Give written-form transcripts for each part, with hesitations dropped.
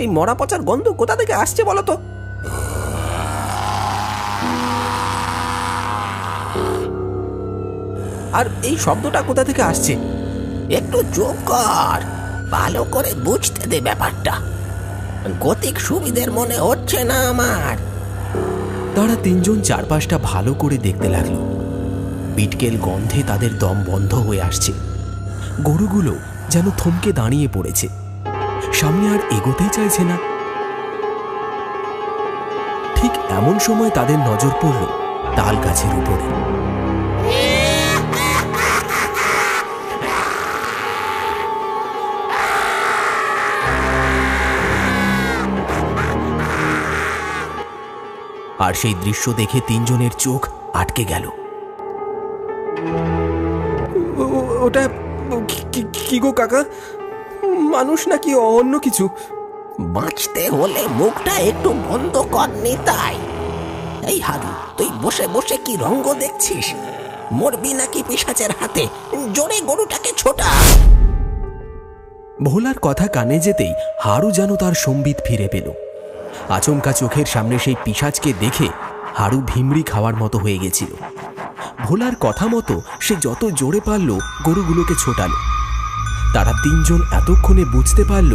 এই মরা পচার গন্ধ কোথা থেকে আসছে বলো তো? আর এই শব্দটা কোথা থেকে আসছে? একটু চুপ কর, ভালো করে বুঝতে দে ব্যাপারটা। গতিক সুবিধের মনে হচ্ছে না আমার। তারা তিনজন চারপাশটা ভালো করে দেখতে লাগলো। বিটকেল গন্ধে তাদের দম বন্ধ হয়ে আসছে। গরুগুলো যেন থমকে দাঁড়িয়ে পড়েছে, সামনে আর এগোতেই চাইছে না। ঠিক এমন সময় তাদের নজর পড়ল তাল গাছের উপরে। আর সেই দৃশ্য দেখে তিনজনের চোখ আটকে গেল। ওটা কি গো কাকা? মানুষ নাকি অন্য কিছু? বাঁচতে হলে মুখটা একটু বন্ধ কর নিতাই। এই হারু, তুই বসে বসে কি রঙ্গ দেখছিস? মরবি নাকি পিশাচের হাতে? জোরে গরুটাকে ছোটা। ভোলার কথা কানে যেতেই হারু যেন তার সম্বিত ফিরে পেল। আচমকা চোখের সামনে সেই পিশাচকে দেখে হারু ভিমড়ি খাওয়ার মতো হয়ে গেছিল। ভোলার কথা মতো সে যত জোরে পারল গরুগুলোকে ছোটালো। তারা তিনজন এতক্ষণে বুঝতে পারল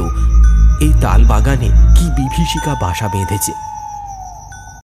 এই তাল বাগানে কি বিভীষিকা বাসা বেঁধেছে।